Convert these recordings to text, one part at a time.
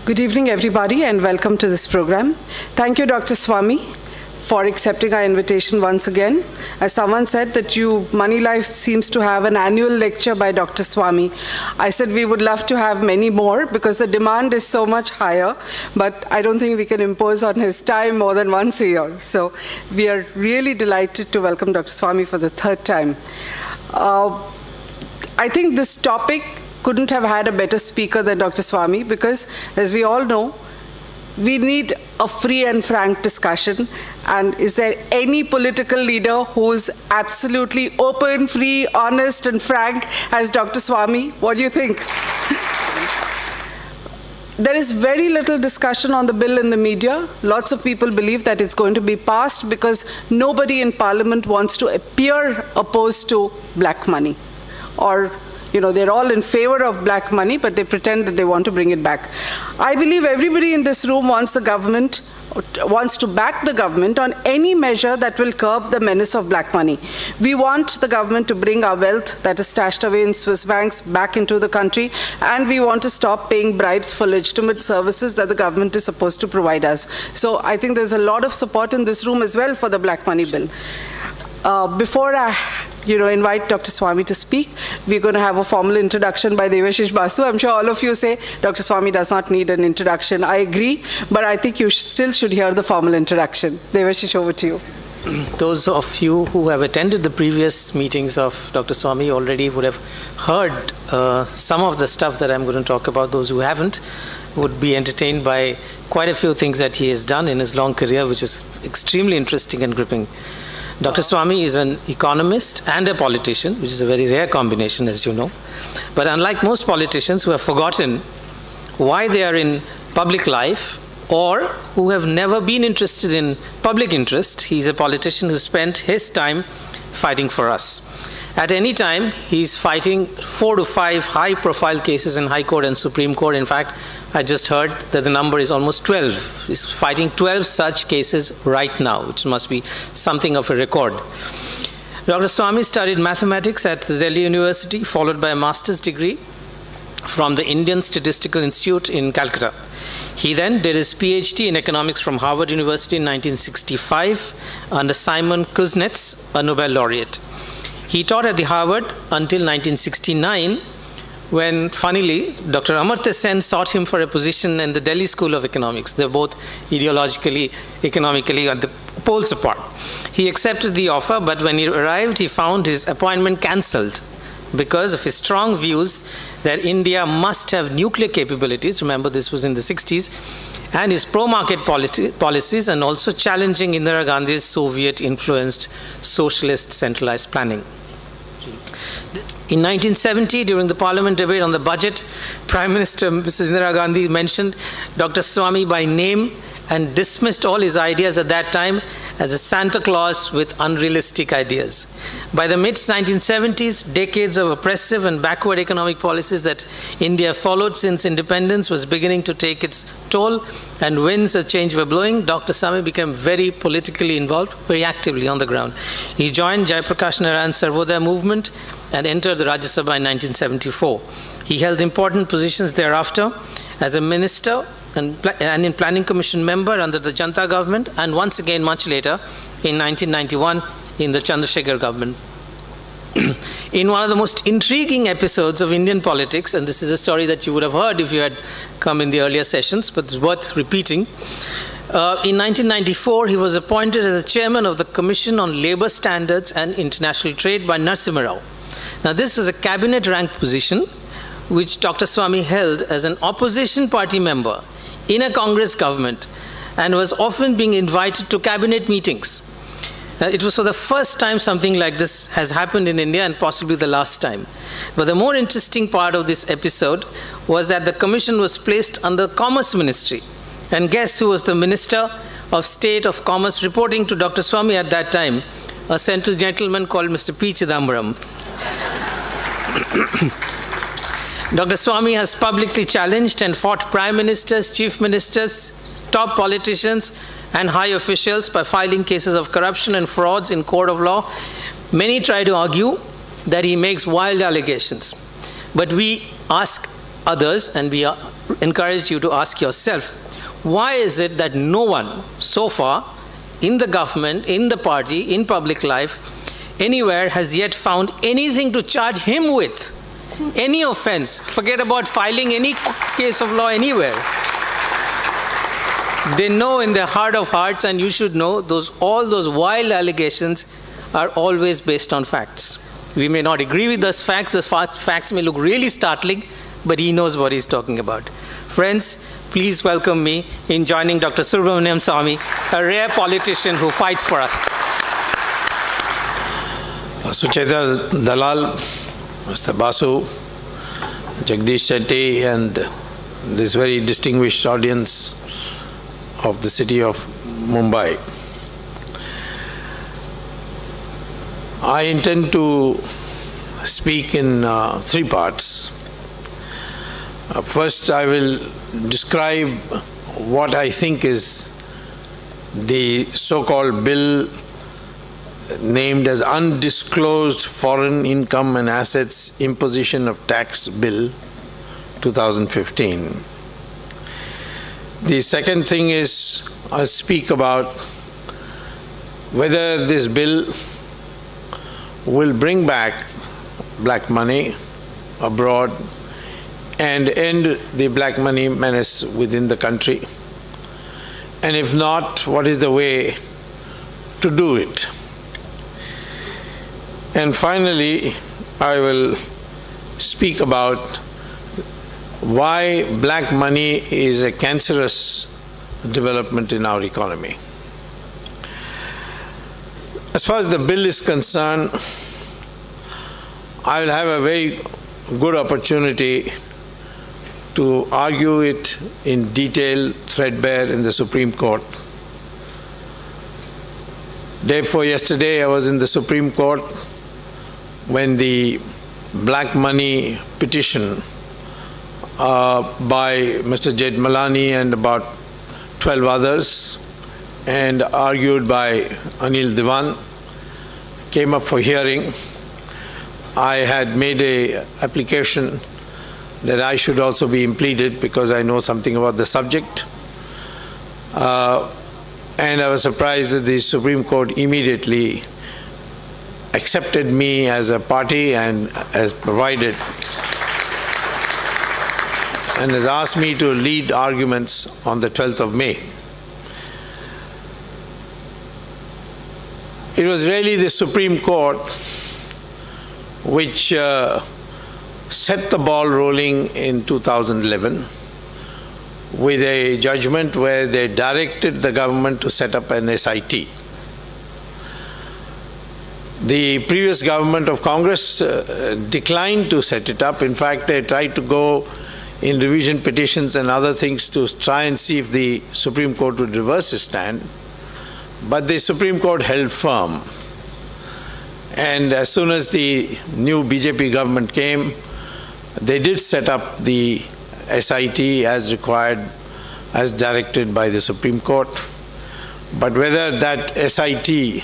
Good evening, everybody, and welcome to this program. Thank you, Dr. Swamy, for accepting our invitation once again. As someone said that Money Life seems to have an annual lecture by Dr. Swamy. I said we would love to have many more because the demand is so much higher, but I don't think we can impose on his time more than once a year. So we are really delighted to welcome Dr. Swamy for the third time. I think this topic couldn't have had a better speaker than Dr. Swamy because, as we all know, we need a free and frank discussion. And is there any political leader who's absolutely open, free, honest, and frank as Dr. Swamy? What do you think? There is very little discussion on the bill in the media. Lots of people believe that it's going to be passed because nobody in Parliament wants to appear opposed to black money. Or they're all in favor of black money, but they pretend that they want to bring it back. I believe everybody in this room wants to back the government on any measure that will curb the menace of black money. We want the government to bring our wealth that is stashed away in Swiss banks back into the country, and we want to stop paying bribes for legitimate services that the government is supposed to provide us. So I think there's a lot of support in this room as well for the black money bill. Before I invite Dr. Swamy to speak, we're going to have a formal introduction by Devashish Basu. I'm sure all of you say Dr. Swamy does not need an introduction. I agree, but I think you still should hear the formal introduction. Devashish, over to you. Those of you who have attended the previous meetings of Dr. Swamy already would have heard some of the stuff that I'm going to talk about. Those who haven't would be entertained by quite a few things that he has done in his long career, which is extremely interesting and gripping. Dr. Swamy is an economist and a politician, which is a very rare combination, as you know. But unlike most politicians who have forgotten why they are in public life or who have never been interested in public interest, he's a politician who spent his time fighting for us. At any time, he's fighting 4 to 5 high-profile cases in High Court and Supreme Court. In fact, I just heard that the number is almost 12. He's fighting 12 such cases right now, which must be something of a record. Dr. Swamy studied mathematics at the Delhi University, followed by a master's degree from the Indian Statistical Institute in Calcutta. He then did his PhD in economics from Harvard University in 1965 under Simon Kuznets, a Nobel laureate. He taught at the Harvard until 1969, when, funnily, Dr. Amartya Sen sought him for a position in the Delhi School of Economics. They're both ideologically, economically at the poles apart. He accepted the offer, but when he arrived, he found his appointment cancelled because of his strong views that India must have nuclear capabilities. Remember, this was in the 60s. And his pro-market policies, and also challenging Indira Gandhi's Soviet-influenced socialist centralized planning. In 1970, during the Parliament debate on the budget, Prime Minister Mrs. Indira Gandhi mentioned Dr. Swamy by name and dismissed all his ideas at that time as a Santa Claus with unrealistic ideas. By the mid-1970s, decades of oppressive and backward economic policies that India followed since independence was beginning to take its toll, and winds of change were blowing. Dr. Swamy became very politically involved, very actively on the ground. He joined Jayaprakash Narayan's Sarvodaya movement and entered the Rajya Sabha in 1974. He held important positions thereafter as a minister and in Planning Commission member under the Janata government, and once again much later in 1991 in the Chandrasekhar government. In one of the most intriguing episodes of Indian politics, and this is a story that you would have heard if you had come in the earlier sessions, but it's worth repeating. In 1994, he was appointed as the chairman of the Commission on Labour Standards and International Trade by Narasimha Rao. Now, this was a cabinet-ranked position which Dr. Swamy held as an opposition party member in a Congress government, and was often being invited to cabinet meetings. It was for the first time something like this has happened in India, and possibly the last time. But the more interesting part of this episode was that the commission was placed under Commerce Ministry. And guess who was the Minister of State of Commerce reporting to Dr. Swamy at that time? A central gentleman called Mr. P. Chidambaram. Dr. Swamy has publicly challenged and fought prime ministers, chief ministers, top politicians, and high officials by filing cases of corruption and frauds in court of law. Many try to argue that he makes wild allegations. But we ask others, and we encourage you to ask yourself, why is it that no one so far in the government, in the party, in public life, anywhere has yet found anything to charge him with? Any offense. Forget about filing any case of law anywhere. They know in their heart of hearts, and you should know, all those wild allegations are always based on facts. We may not agree with those facts. Those facts may look really startling, but he knows what he's talking about. Friends, please welcome me in joining Dr. Subramanian Swamy, a rare politician who fights for us. Sucheta Dalal, Mr. Basu, Jagdish Shetty, and this very distinguished audience of the city of Mumbai. I intend to speak in three parts. First, I will describe what I think is the so-called bill named as Undisclosed Foreign Income and Assets Imposition of Tax Bill 2015. The second thing is I'll speak about whether this bill will bring back black money abroad and end the black money menace within the country. And if not, what is the way to do it? And finally, I will speak about why black money is a cancerous development in our economy. As far as the bill is concerned, I will have a very good opportunity to argue it in detail, threadbare in the Supreme Court. Day before yesterday, I was in the Supreme Court when the black money petition by Mr. Jethmalani and about 12 others, and argued by Anil Diwan, came up for hearing. I had made an application that I should also be impleaded because I know something about the subject. And I was surprised that the Supreme Court immediately accepted me as a party and has provided and has asked me to lead arguments on the 12th of May. It was really the Supreme Court which set the ball rolling in 2011 with a judgment where they directed the government to set up an SIT. The previous government of Congress declined to set it up. In fact, they tried to go in revision petitions and other things to try and see if the Supreme Court would reverse its stand. But the Supreme Court held firm. And as soon as the new BJP government came, they did set up the SIT as required, as directed by the Supreme Court. But whether that SIT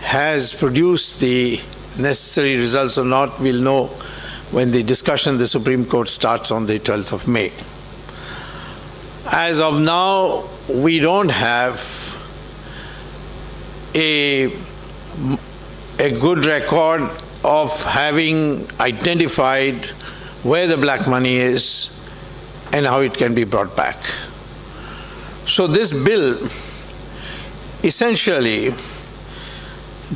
has produced the necessary results or not, we'll know when the discussion in the Supreme Court starts on the 12th of May. As of now, we don't have a good record of having identified where the black money is and how it can be brought back. So this bill essentially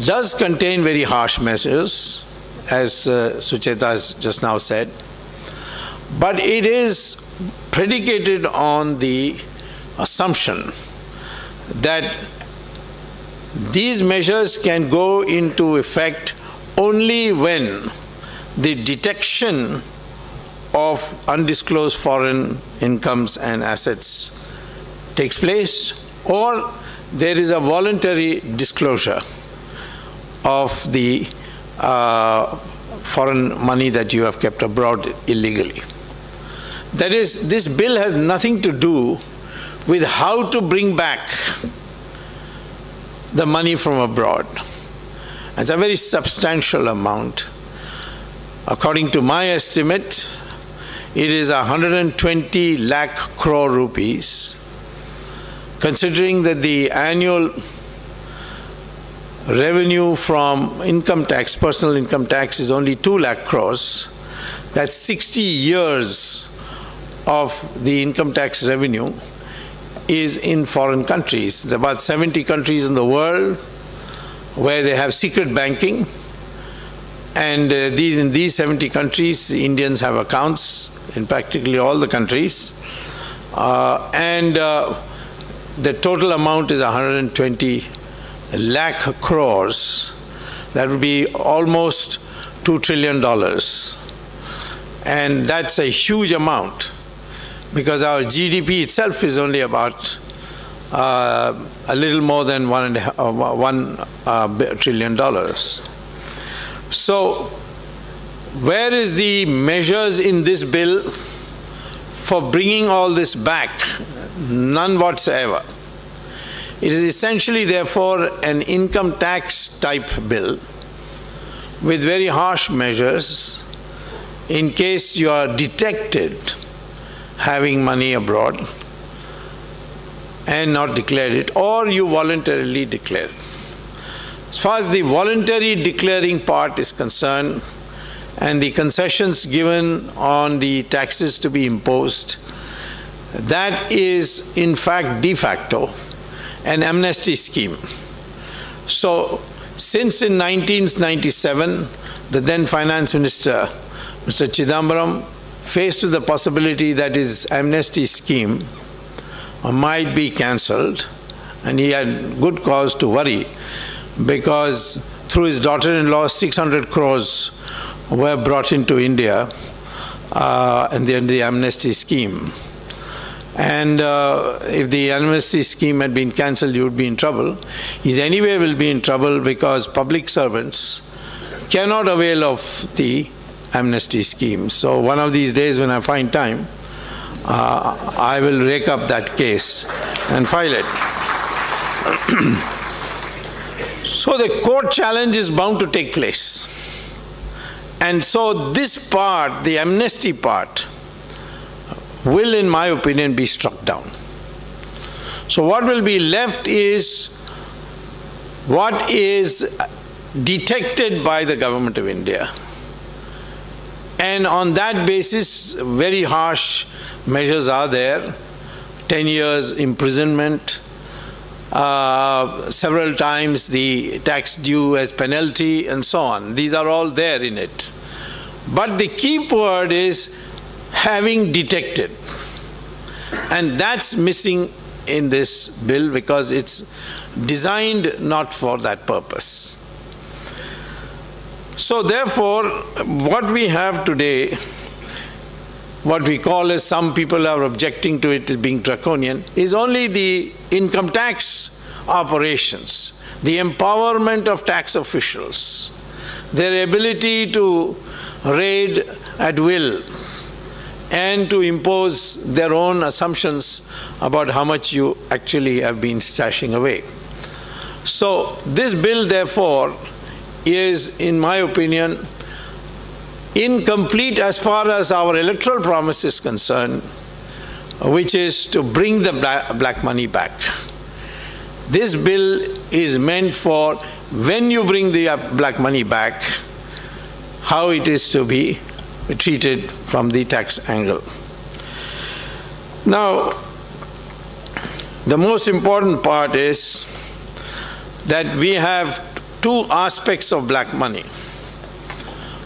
does contain very harsh measures, as Sucheta has just now said, but it is predicated on the assumption that these measures can go into effect only when the detection of undisclosed foreign incomes and assets takes place, or there is a voluntary disclosure of the foreign money that you have kept abroad illegally. That is, this bill has nothing to do with how to bring back the money from abroad. It's a very substantial amount. According to my estimate, it is 120 lakh crore rupees. Considering that the annual revenue from income tax, personal income tax, is only 2 lakh crores, that's 60 years of the income tax revenue is in foreign countries. There are about 70 countries in the world where they have secret banking, and in these 70 countries, Indians have accounts in practically all the countries, the total amount is 120 lakh crores. That would be almost $2 trillion. And that's a huge amount, because our GDP itself is only about a little more than $1 trillion. So, where is the measures in this bill for bringing all this back? None whatsoever. It is essentially, therefore, an income tax type bill with very harsh measures in case you are detected having money abroad and not declared it, or you voluntarily declare it. As far as the voluntary declaring part is concerned, and the concessions given on the taxes to be imposed, that is in fact de facto an amnesty scheme. So, since in 1997, the then Finance Minister, Mr. Chidambaram, faced with the possibility that his amnesty scheme might be cancelled, and he had good cause to worry, because through his daughter-in-law, 600 crores were brought into India in the amnesty scheme. And if the amnesty scheme had been cancelled, you would be in trouble. He anyway will be in trouble, because public servants cannot avail of the amnesty scheme. So one of these days, when I find time, I will rake up that case and file it. So the court challenge is bound to take place. And so this part, the amnesty part, will, in my opinion, be struck down. So what will be left is what is detected by the government of India. And on that basis, very harsh measures are there. 10 years imprisonment, several times the tax due as penalty, and so on. These are all there in it. But the key word is having detected. And that's missing in this bill, because it's designed not for that purpose. So therefore, what we have today, what we call, as some people are objecting to it as being draconian, is only the income tax operations, the empowerment of tax officials, their ability to raid at will and to impose their own assumptions about how much you actually have been stashing away. So this bill, therefore, is, in my opinion, incomplete as far as our electoral promise is concerned, which is to bring the black money back. This bill is meant for, when you bring the black money back, how it is to be treated from the tax angle. Now, the most important part is that we have two aspects of black money.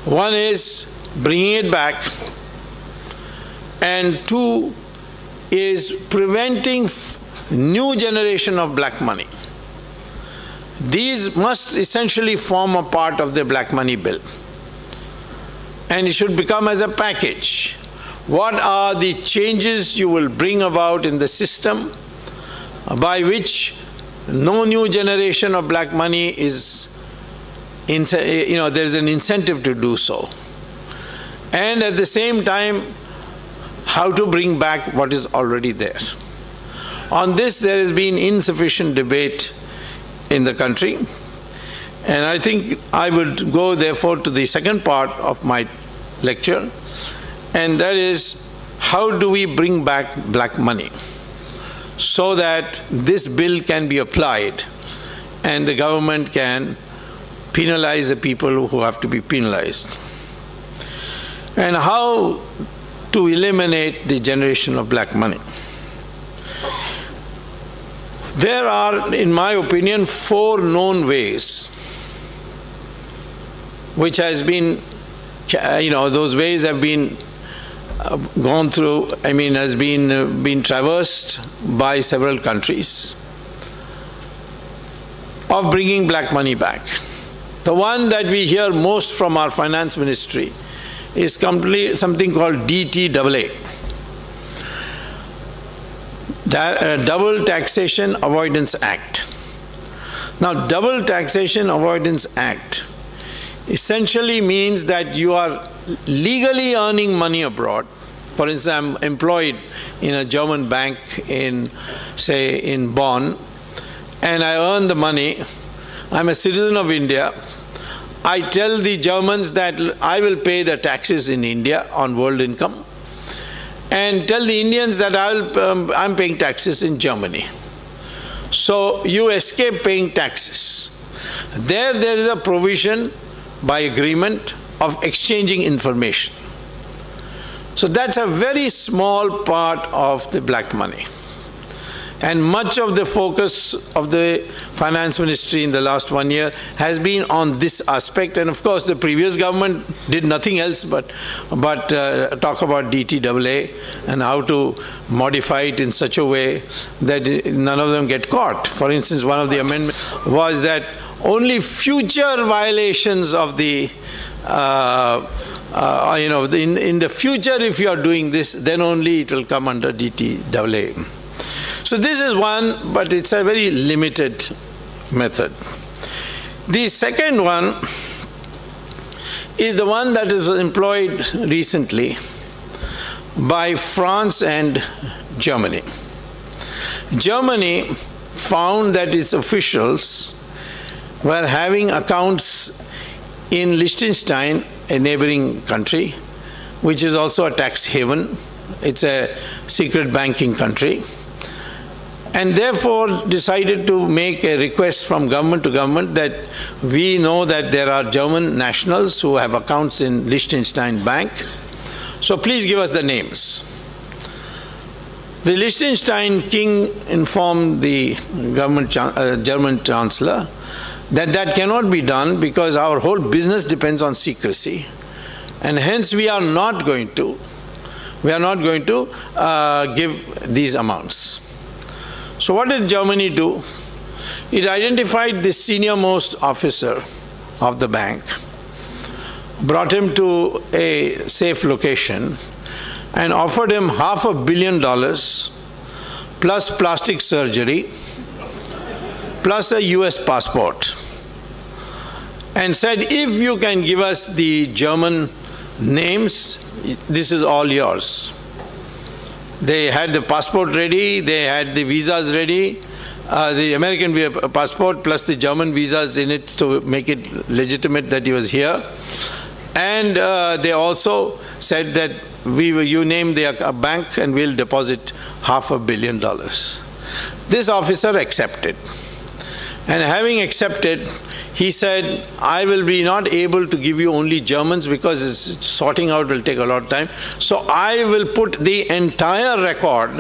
One is bringing it back, and two is preventing new generation of black money. These must essentially form a part of the black money bill, and it should become as a package. What are the changes you will bring about in the system by which no new generation of black money is, there's an incentive to do so. And at the same time, how to bring back what is already there. On this, there has been insufficient debate in the country. And I think I would go, therefore, to the second part of my lecture, and that is, how do we bring back black money so that this bill can be applied and the government can penalize the people who have to be penalized? And how to eliminate the generation of black money? There are, in my opinion, 4 known ways which has been, those ways have been gone through, has been traversed by several countries of bringing black money back. The one that we hear most from our finance ministry is something called DTAA. Double Taxation Avoidance Act. Now, Double Taxation Avoidance Act essentially means that you are legally earning money abroad. For instance, I'm employed in a German bank in Bonn, and I earn the money. I'm a citizen of India. I tell the Germans that I will pay the taxes in India on world income, and tell the Indians that I'm paying taxes in Germany. So you escape paying taxes. There is a provision by agreement of exchanging information. So that's a very small part of the black money. And much of the focus of the finance ministry in the last 1 year has been on this aspect. And of course, the previous government did nothing else but talk about DTAA and how to modify it in such a way that none of them get caught. For instance, one of the amendments was that only future violations of the in the future, if you are doing this, then only it will come under DTAA. So this is one, but it's a very limited method. The second one is the one that is employed recently by France and Germany. Germany found that its officials were having accounts in Liechtenstein, a neighboring country, which is also a tax haven. It's a secret banking country. And therefore decided to make a request from government to government that we know that there are German nationals who have accounts in Liechtenstein Bank, so please give us the names. The Liechtenstein king informed the German chancellor that that cannot be done because our whole business depends on secrecy, and hence we are not going to give these amounts. So what did Germany do? It identified the senior-most officer of the bank, brought him to a safe location, and offered him $500 million plus plastic surgery, plus a US passport, and said, if you can give us the German names, this is all yours. They had the passport ready, they had the visas ready, the American passport plus the German visas in it to make it legitimate that he was here. And they also said that you name the bank and we'll deposit $500 million. This officer accepted. And having accepted, he said, I will be not able to give you only Germans because sorting out will take a lot of time. So I will put the entire record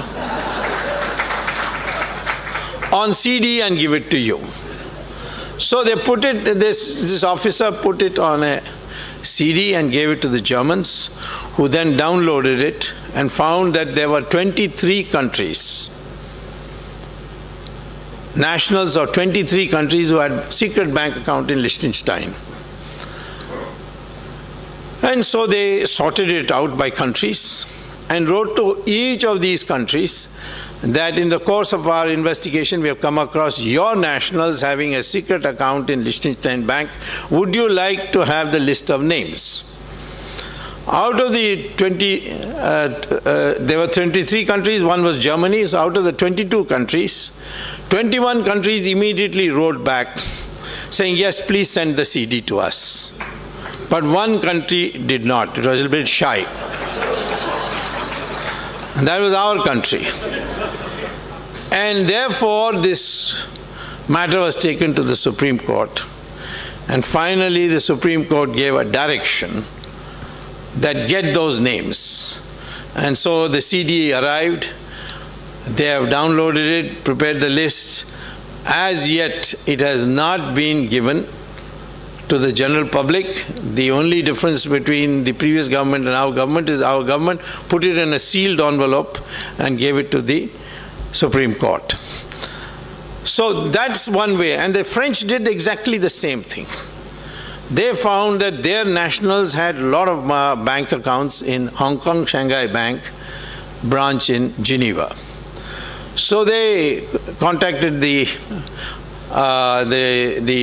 on CD and give it to you. So they put it, this officer put it on a CD and gave it to the Germans, who then downloaded it and found that there were 23 countries, nationals of 23 countries who had secret bank account in Liechtenstein. And so they sorted it out by countries and wrote to each of these countries that in the course of our investigation we have come across your nationals having a secret account in Liechtenstein Bank. Would you like to have the list of names? Out of the 20, there were 23 countries, one was Germany, so out of the 22 countries, 21 countries immediately wrote back saying, yes, please send the CD to us. But one country did not. It was a little bit shy. And that was our country. And therefore, this matter was taken to the Supreme Court. And finally, the Supreme Court gave a direction that get those names. And so the CD arrived. They have downloaded it, prepared the list. As yet, it has not been given to the general public. The only difference between the previous government and our government is our government put it in a sealed envelope and gave it to the Supreme Court. So that's one way. And the French did exactly the same thing. They found that their nationals had a lot of bank accounts in Hong Kong Shanghai Bank branch in Geneva. So they contacted the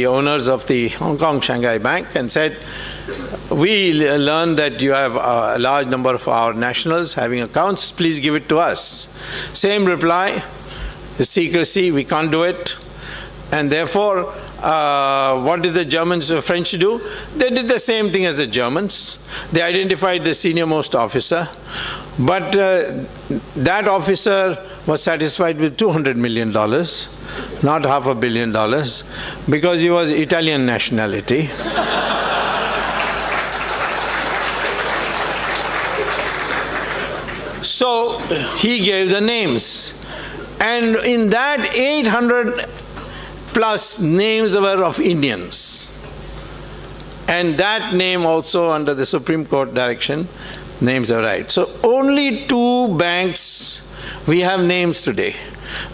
owners of the Hong Kong Shanghai Bank and said, we learned that you have a large number of our nationals having accounts, please give it to us. Same reply, the secrecy, we can't do it. And therefore, what did the French do? They did the same thing as the Germans. They identified the senior-most officer, but that officer was satisfied with $200 million, not $500 million, because he was Italian nationality. So he gave the names. And in that 800 plus names were of Indians. And that name also under the Supreme Court direction, names are right. So only 2 banks we have names today.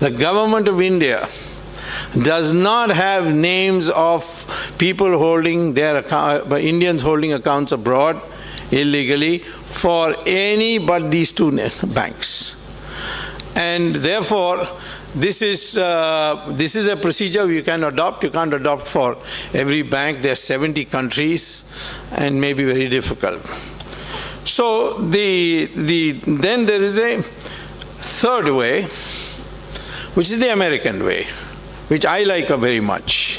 The government of India does not have names of people holding their Indians holding accounts abroad illegally for any but these 2 banks. And therefore, this is a procedure you can adopt. You can't adopt for every bank. There are 70 countries and may be very difficult. So then there is a third way, which is the American way, which I like very much.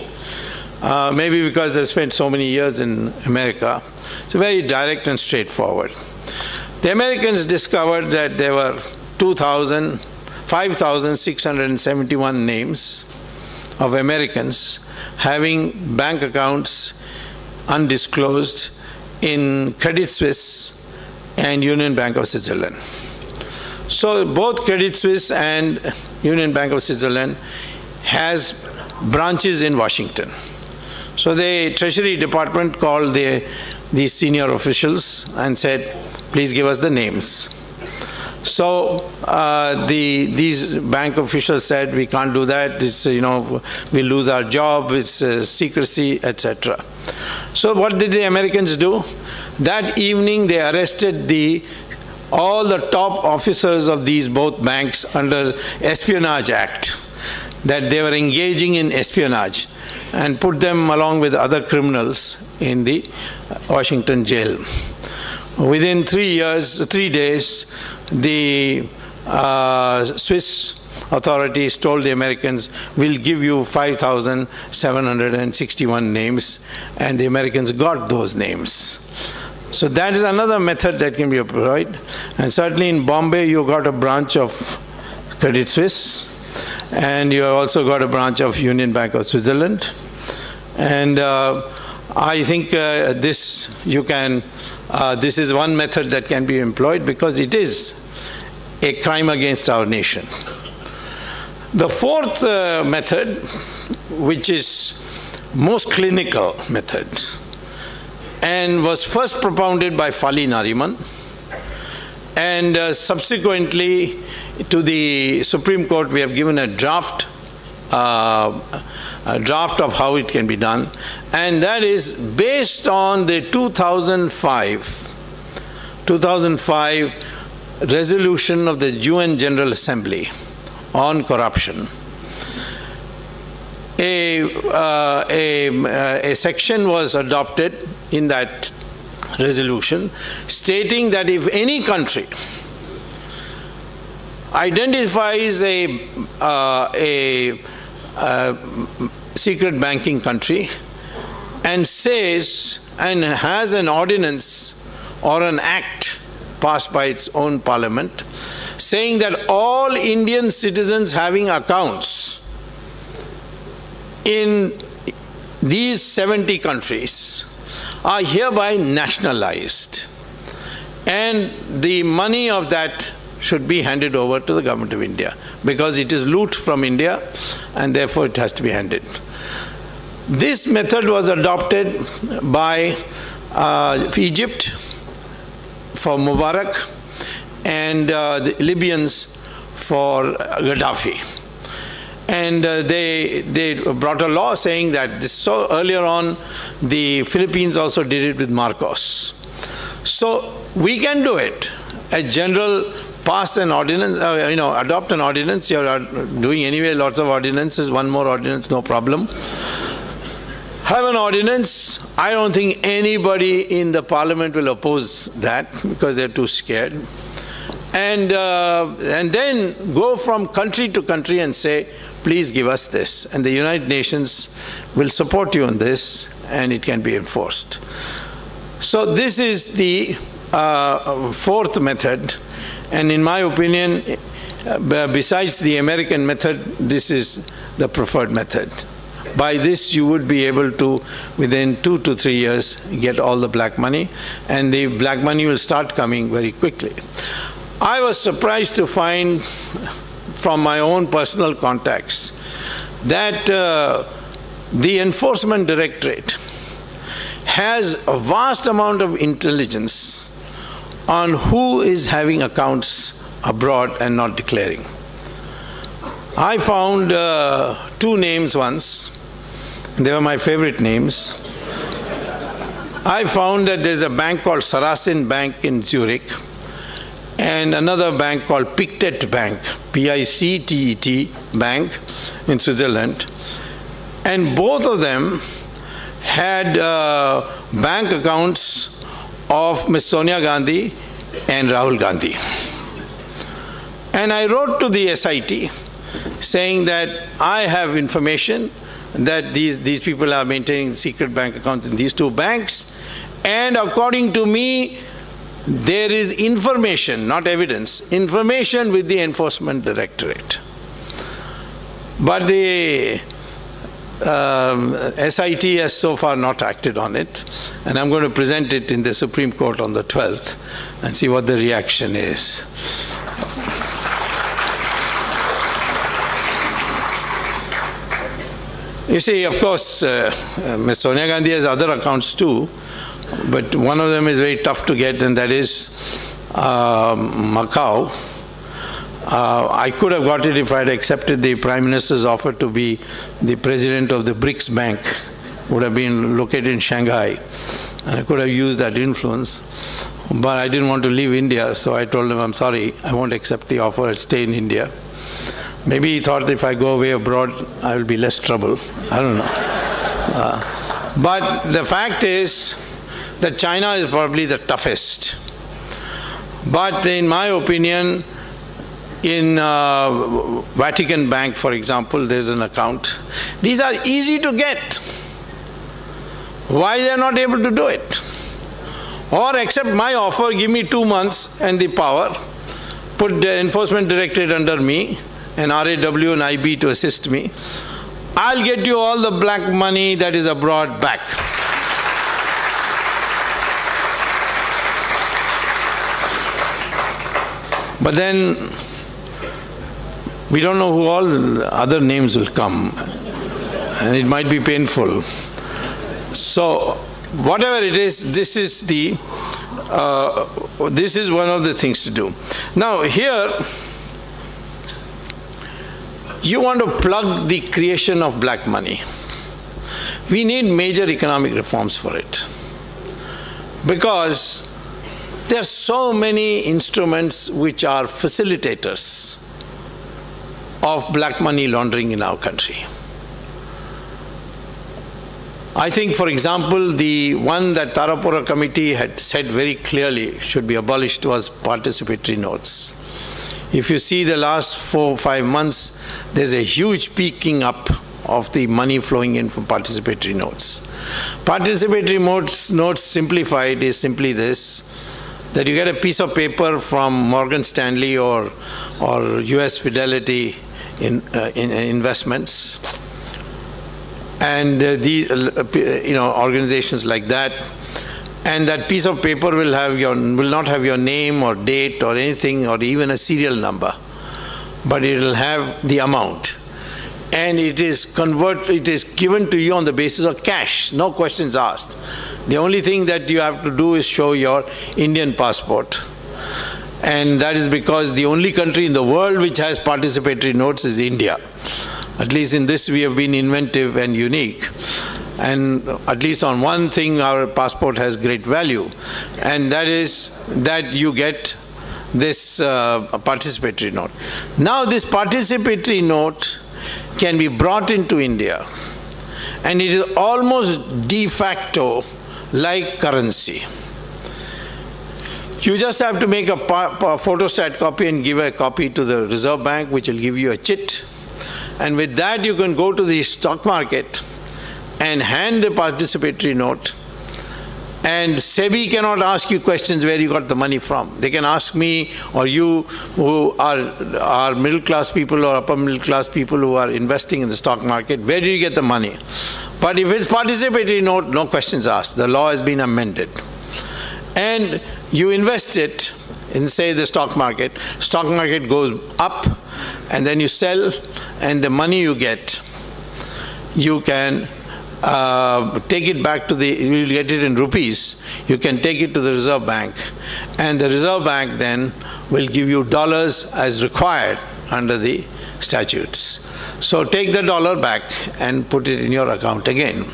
Maybe because I've spent so many years in America. It's very direct and straightforward. The Americans discovered that there were 5,671 names of Americans having bank accounts undisclosed in Credit Suisse and Union Bank of Switzerland. So both Credit Suisse and Union Bank of Switzerland has branches in Washington. So the Treasury Department called these senior officials and said, please give us the names. So these bank officials said, we can't do that, it's, we lose our job, it's secrecy, etc. So what did the Americans do? That evening they arrested all the top officers of these both banks under Espionage Act, that they were engaging in espionage, and put them along with other criminals in the Washington jail. Within 3 days, the Swiss authorities told the Americans, we'll give you 5,761 names, and the Americans got those names. So that is another method that can be employed. And certainly in Bombay, you got a branch of Credit Suisse, and you also got a branch of Union Bank of Switzerland. And I think this is one method that can be employed because it is a crime against our nation. The fourth method, which is most clinical method, and was first propounded by Fali Nariman, and subsequently to the Supreme Court we have given a draft of how it can be done, and that is based on the 2005 resolution of the UN General Assembly on corruption. A section was adopted in that resolution stating that if any country identifies a secret banking country and says and has an ordinance or an act passed by its own parliament saying that all Indian citizens having accounts in these 70 countries are hereby nationalized, and the money of that should be handed over to the government of India, because it is loot from India and therefore it has to be handed. This method was adopted by Egypt for Mubarak and the Libyans for Gaddafi. And they brought a law saying that this. So earlier on, the Philippines also did it with Marcos. So we can do it. A general pass an ordinance, adopt an ordinance. You are doing anyway lots of ordinances. One more ordinance, no problem. Have an ordinance. I don't think anybody in the parliament will oppose that because they're too scared. And then go from country to country and say, please give us this. And the United Nations will support you on this, and it can be enforced. So this is the fourth method. And in my opinion, besides the American method, this is the preferred method. By this, you would be able to, within 2 to 3 years, get all the black money, and the black money will start coming very quickly. I was surprised to find from my own personal contacts that the Enforcement Directorate has a vast amount of intelligence on who is having accounts abroad and not declaring. I found 2 names once. They were my favorite names. I found that there's a bank called Sarasin Bank in Zurich and another bank called Pictet Bank, P-I-C-T-E-T Bank in Switzerland. And both of them had bank accounts of Ms. Sonia Gandhi and Rahul Gandhi. And I wrote to the SIT saying that I have information that these people are maintaining secret bank accounts in these 2 banks, and according to me, there is information, not evidence, information with the Enforcement Directorate. But the SIT has so far not acted on it, and I'm going to present it in the Supreme Court on the 12th and see what the reaction is. You see, of course, Ms. Sonia Gandhi has other accounts too, but one of them is very tough to get, and that is Macau. I could have got it if I had accepted the Prime Minister's offer to be the president of the BRICS Bank. Would have been located in Shanghai, and I could have used that influence. But I didn't want to leave India, so I told him, I'm sorry, I won't accept the offer, I'll stay in India. Maybe he thought if I go away abroad, I will be less trouble. I don't know. But the fact is that China is probably the toughest. But in my opinion, in Vatican Bank, for example, there's an account. These are easy to get. Why they are not able to do it? Or accept my offer, give me 2 months and the power, put the Enforcement Directorate under me, and RAW and IB to assist me. I'll get you all the black money that is abroad back. But then, we don't know who all the other names will come, and it might be painful. So, whatever it is, this is one of the things to do. Now, here, you want to plug the creation of black money. We need major economic reforms for it, because there are so many instruments which are facilitators of black money laundering in our country. I think, for example, the one that Tarapura Committee had said very clearly should be abolished was participatory notes. If you see the last 4 or 5 months, there's a huge peaking up of the money flowing in from participatory notes. Participatory notes simplified is simply this, that you get a piece of paper from Morgan Stanley or US Fidelity in investments, and these organizations like that, and that piece of paper will not have your name or date or anything or even a serial number, but it will have the amount, and it is given to you on the basis of cash, no questions asked. The only thing that you have to do is show your Indian passport. And that is because the only country in the world which has participatory notes is India. At least in this we have been inventive and unique. And at least on one thing our passport has great value. And that is that you get this participatory note. Now this participatory note can be brought into India. And it is almost de facto like currency. You just have to make a photostat copy and give a copy to the Reserve Bank, which will give you a chit. And with that, you can go to the stock market and hand the participatory note. And SEBI cannot ask you questions where you got the money from. They can ask me or you, who are middle class people or upper middle class people who are investing in the stock market, where do you get the money? But if it's participatory note, no questions asked. The law has been amended. And you invest it in, say, the stock market goes up, and then you sell, and the money you get, you can take it back to you will get it in rupees, you can take it to the Reserve Bank, and the Reserve Bank then will give you dollars as required under the statutes. So take the dollar back and put it in your account again.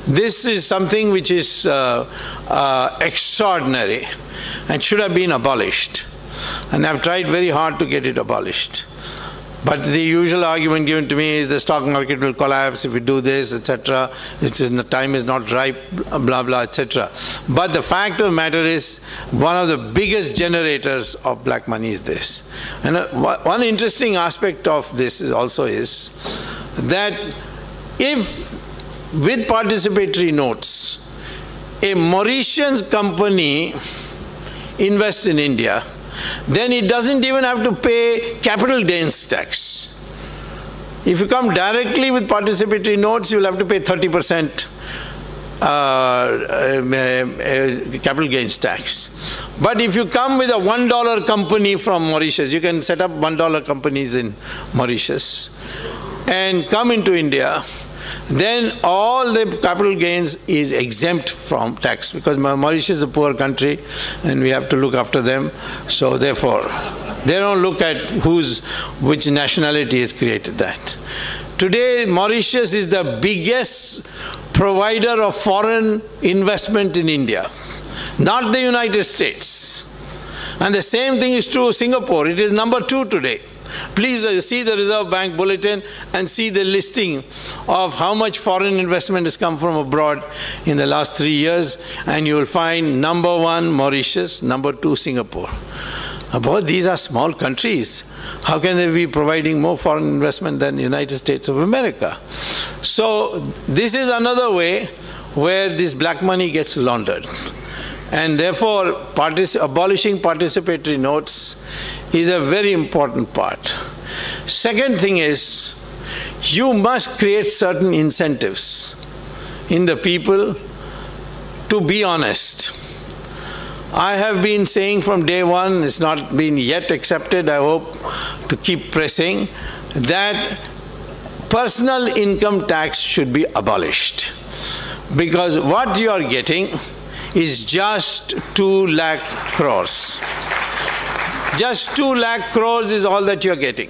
This is something which is extraordinary and should have been abolished. And I've tried very hard to get it abolished. But the usual argument given to me is the stock market will collapse if we do this, etc. The time is not ripe, blah, blah, etc. But the fact of the matter is, one of the biggest generators of black money is this. And one interesting aspect of this is that if with participatory notes, a Mauritian company invests in India, then it doesn't even have to pay capital gains tax. If you come directly with participatory notes, you'll have to pay 30% capital gains tax. But if you come with a $1 company from Mauritius, you can set up $1 companies in Mauritius and come into India, then all the capital gains is exempt from tax, because Mauritius is a poor country and we have to look after them. So therefore, they don't look at which nationality has created that. Today, Mauritius is the biggest provider of foreign investment in India, not the United States. And the same thing is true of Singapore. It is number 2 today. Please see the Reserve Bank bulletin and see the listing of how much foreign investment has come from abroad in the last 3 years, and you will find number 1 Mauritius, number 2 Singapore. Both these are small countries. How can they be providing more foreign investment than the United States of America? So this is another way where this black money gets laundered. And therefore, abolishing participatory notes is a very important part. Second thing is, you must create certain incentives in the people to be honest. I have been saying from day one, it's not been yet accepted, I hope to keep pressing, that personal income tax should be abolished. Because what you are getting is just 2 lakh crores. Just 2 lakh crores is all that you're getting.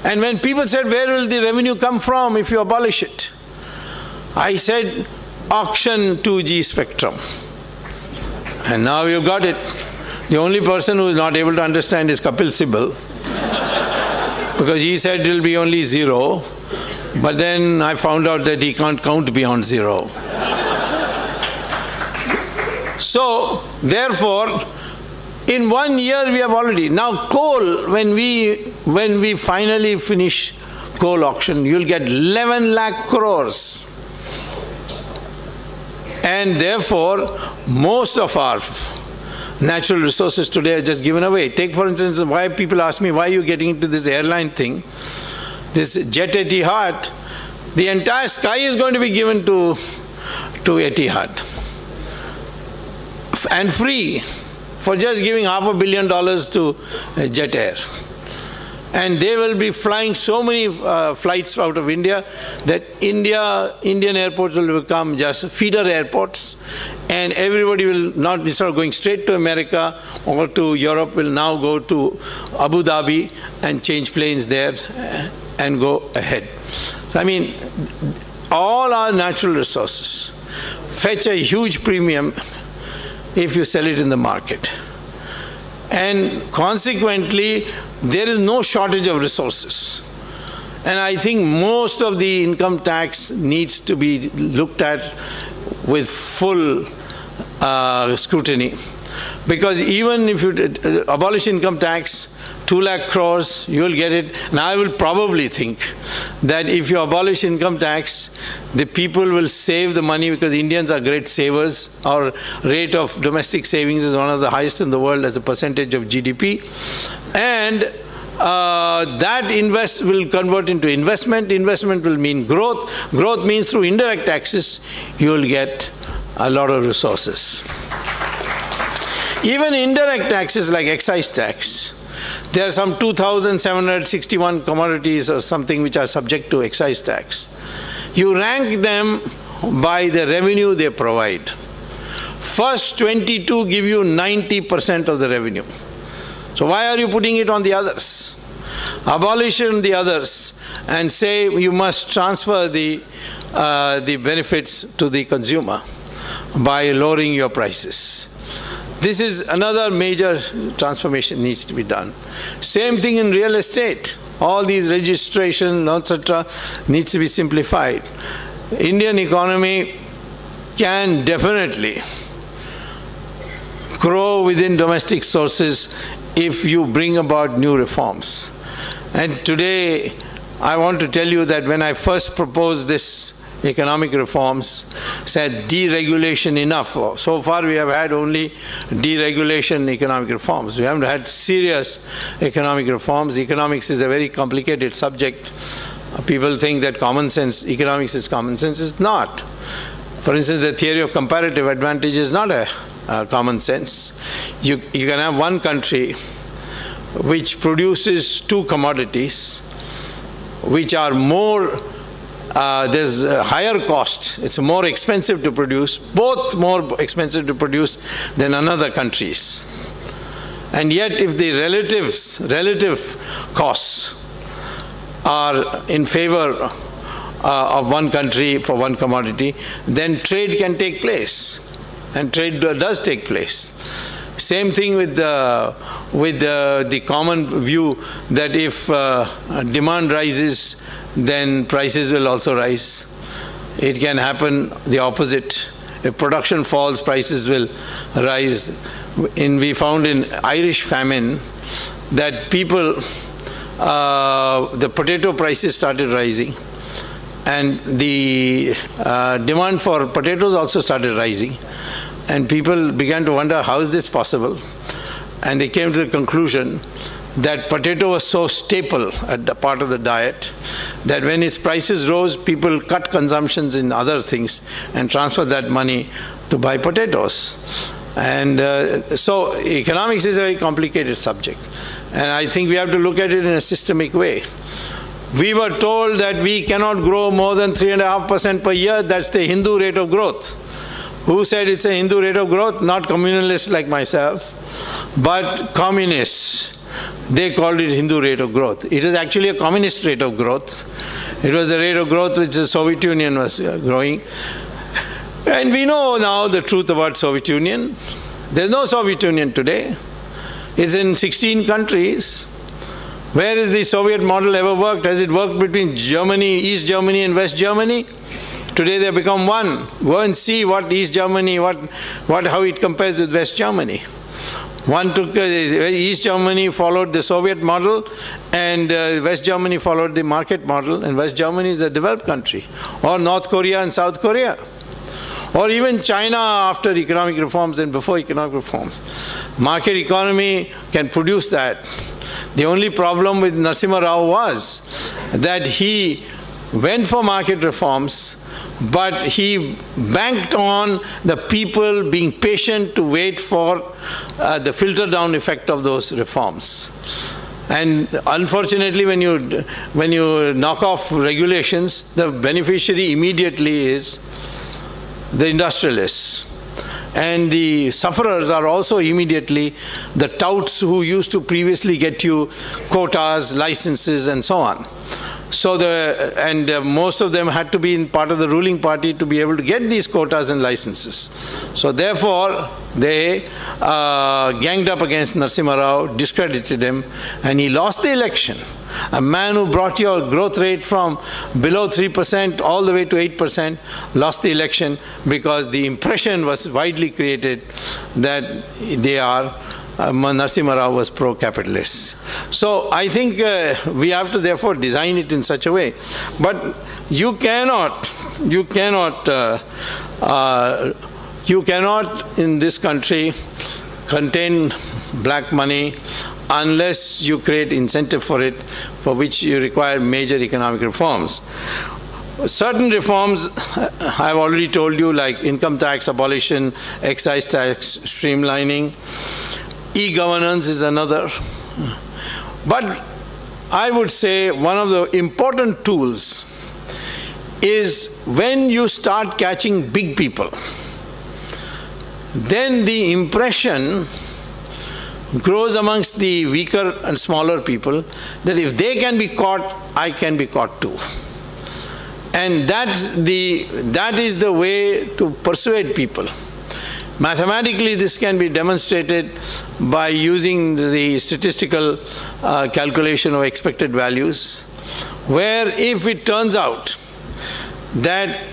And when people said, where will the revenue come from if you abolish it? I said, auction 2G spectrum. And now you've got it. The only person who is not able to understand is Kapil Sibal, because he said it will be only 0, but then I found out that he can't count beyond 0. So, therefore, in 1 year we have already, now coal, when we finally finish coal auction, you'll get 11 lakh crores. And therefore, most of our natural resources today are just given away. Take, for instance, why people ask me, why are you getting into this airline thing? This Jet Etihad, the entire sky is going to be given to Etihad. And free, for just giving $500 million to Jet Air. And they will be flying so many flights out of India that Indian airports will become just feeder airports, and everybody will not, instead of going straight to America or to Europe, will now go to Abu Dhabi and change planes there and go ahead. So I mean, all our natural resources fetch a huge premium if you sell it in the market. And consequently, there is no shortage of resources. And I think most of the income tax needs to be looked at with full scrutiny. Because even if you abolish income tax, 2 lakh crores, you will get it. And I will probably think that if you abolish income tax, the people will save the money, because Indians are great savers. Our rate of domestic savings is one of the highest in the world as a percentage of GDP. And that will convert into investment. Investment will mean growth. Growth means through indirect taxes, you will get a lot of resources. Even indirect taxes like excise tax, there are some 2,761 commodities or something which are subject to excise tax. You rank them by the revenue they provide. First 22 give you 90% of the revenue. So why are you putting it on the others? Abolish it on the others and say you must transfer the benefits to the consumer by lowering your prices. This is another major transformation needs to be done. Same thing in real estate. All these registration, etc., needs to be simplified. Indian economy can definitely grow within domestic sources if you bring about new reforms. And today, I want to tell you that when I first proposed this economic reforms, said deregulation enough. So far we have had only deregulation economic reforms. We haven't had serious economic reforms. Economics is a very complicated subject. People think that common sense, economics is common sense. It's not. For instance, the theory of comparative advantage is not a common sense. You can have one country which produces 2 commodities which are more there's a higher cost. It's more expensive to produce, both more expensive to produce than another country's. And yet if the relative costs are in favor of one country for one commodity, then trade can take place. And trade does take place. Same thing with the common view that if demand rises, then prices will also rise. It can happen the opposite. If production falls, prices will rise. We found in Irish famine that the potato prices started rising, and the demand for potatoes also started rising. And people began to wonder, how is this possible? And they came to the conclusion that potato was so staple at the part of the diet that when its prices rose, people cut consumptions in other things and transferred that money to buy potatoes. And so economics is a very complicated subject. And I think we have to look at it in a systemic way. We were told that we cannot grow more than 3.5% per year. That's the Hindu rate of growth. Who said it's a Hindu rate of growth? Not communalists like myself, but communists. They called it Hindu rate of growth. It is actually a communist rate of growth. It was the rate of growth which the Soviet Union was growing. And we know now the truth about Soviet Union. There's no Soviet Union today. It's in 16 countries. Where has the Soviet model ever worked? Has it worked between Germany, East Germany and West Germany? Today they have become one. Go and see what East Germany, how it compares with West Germany. East Germany followed the Soviet model, and West Germany followed the market model, and West Germany is a developed country. Or North Korea and South Korea. or even China after economic reforms and before economic reforms. Market economy can produce that. The only problem with Narasimha Rao was that he went for market reforms, but he banked on the people being patient to wait for the filter down effect of those reforms. And unfortunately, when you knock off regulations, the beneficiary immediately is the industrialists. And the sufferers are also immediately the touts who used to previously get you quotas, licenses, and so on. So most of them had to be in part of the ruling party to be able to get these quotas and licenses. So therefore, they ganged up against Narasimha Rao, discredited him, and he lost the election. A man who brought your growth rate from below 3% all the way to 8% lost the election because the impression was widely created that they are Narasimha Rao was pro-capitalist. So I think we have to therefore design it in such a way. But you cannot in this country contain black money unless you create incentive for it, for which you require major economic reforms. Certain reforms, I've already told you, like income tax abolition, excise tax streamlining, e-governance is another. But I would say one of the important tools is when you start catching big people, then the impression grows amongst the weaker and smaller people that if they can be caught, I can be caught too. And that is the way to persuade people. Mathematically, this can be demonstrated by using the statistical calculation of expected values, where if it turns out that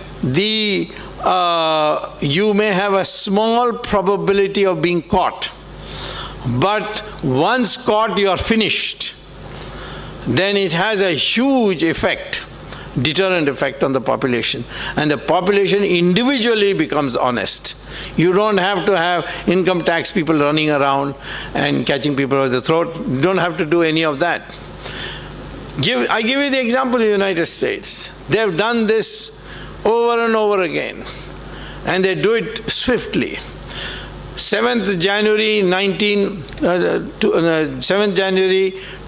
you may have a small probability of being caught, but once caught you are finished, then it has a huge effect, deterrent effect on the population, and the population individually becomes honest. You don't have to have income tax people running around and catching people by the throat. You don't have to do any of that. I give you the example of the United States. They have done this over and over again, and they do it swiftly. 7th January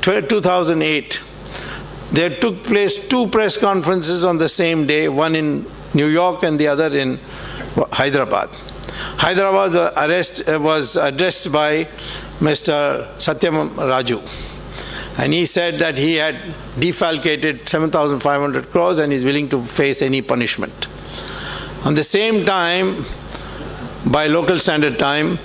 2008, there took place 2 press conferences on the same day, one in New York and the other in Hyderabad. Hyderabad's arrest was addressed by Mr. Satyam Raju, and he said that he had defalcated 7,500 crores and is willing to face any punishment. On the same time, by local standard time,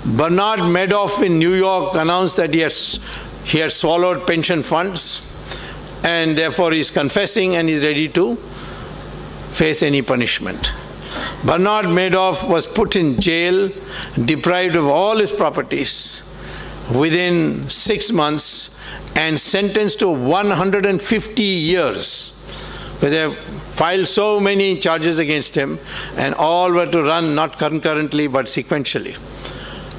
Bernard Madoff in New York announced that he had swallowed pension funds, and therefore is confessing and is ready to face any punishment. Bernard Madoff was put in jail, deprived of all his properties within 6 months, and sentenced to 150 years. They filed so many charges against him, and all were to run not concurrently but sequentially.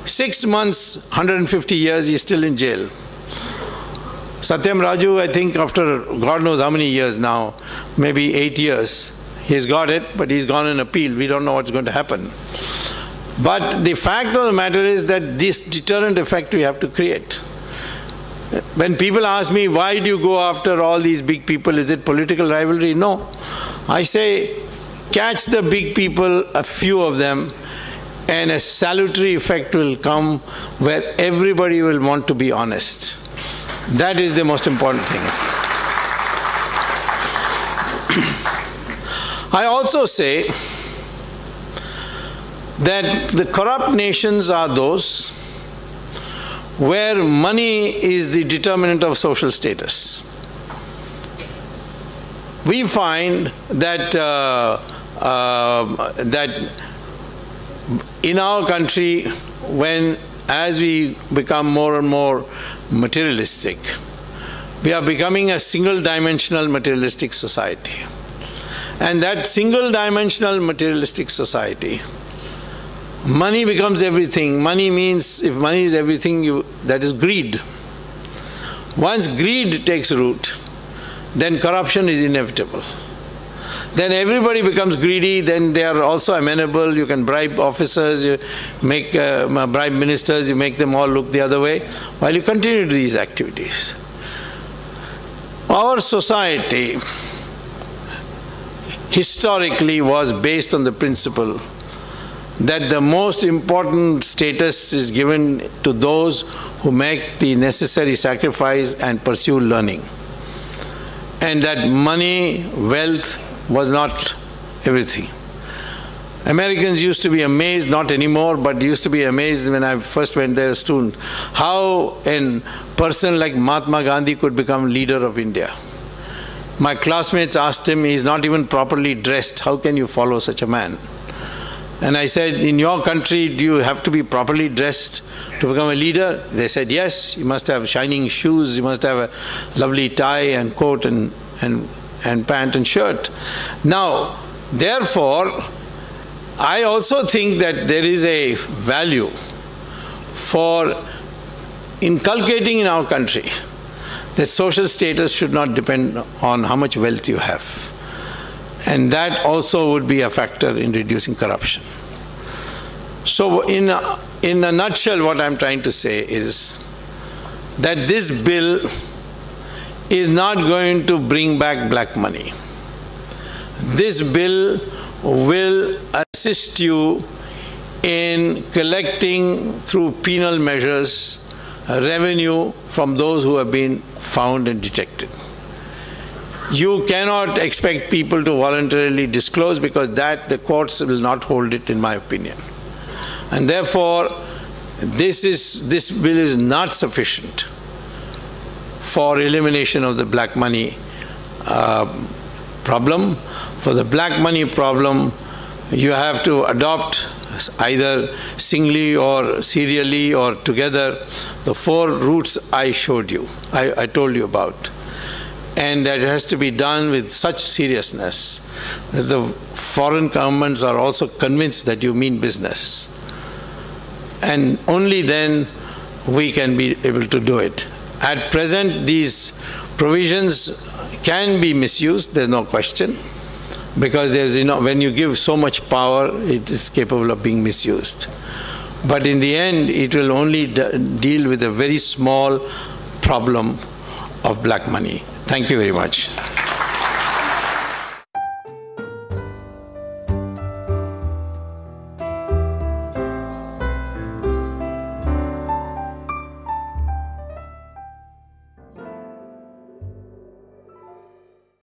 6 months, 150 years, he is still in jail. Satyam Raju, I think after God knows how many years now, maybe 8 years, he's got it, but he's gone in appeal. We don't know what's going to happen. But the fact of the matter is that this deterrent effect we have to create. When people ask me, why do you go after all these big people? Is it political rivalry? No. I say, catch the big people, a few of them, and a salutary effect will come where everybody will want to be honest. That is the most important thing. I also say that the corrupt nations are those where money is the determinant of social status. We find that in our country, as we become more and more materialistic, we are becoming a single-dimensional materialistic society. And that single-dimensional materialistic society, money becomes everything. Money means, if money is everything, that is greed. Once greed takes root, then corruption is inevitable. Then everybody becomes greedy, then they are also amenable. You can bribe officers, you make bribe ministers, you make them all look the other way, while you continue these activities. Our society historically was based on the principle that the most important status is given to those who make the necessary sacrifice and pursue learning. And that money, wealth, was not everything. Americans used to be amazed, not anymore, but used to be amazed when I first went there as a student, how a person like Mahatma Gandhi could become leader of India. My classmates asked him, he's not even properly dressed, how can you follow such a man? And I said, in your country, do you have to be properly dressed to become a leader? They said, yes, you must have shining shoes, you must have a lovely tie and coat and pant and shirt. Now, therefore, I also think that there is a value for inculcating in our country that social status should not depend on how much wealth you have. And that also would be a factor in reducing corruption. So in a nutshell, what I'm trying to say is that this bill is not going to bring back black money. This bill will assist you in collecting through penal measures revenue from those who have been found and detected. You cannot expect people to voluntarily disclose, because that the courts will not hold it, in my opinion. And therefore, this bill is not sufficient for elimination of the black money problem. For the black money problem, you have to adopt either singly or serially or together the 4 routes I showed you, I told you about. And that has to be done with such seriousness that the foreign governments are also convinced that you mean business. And only then we can be able to do it. At present, these provisions can be misused, there's no question, because when you give so much power, it is capable of being misused. But in the end, it will only deal with a very small problem of black money. Thank you very much.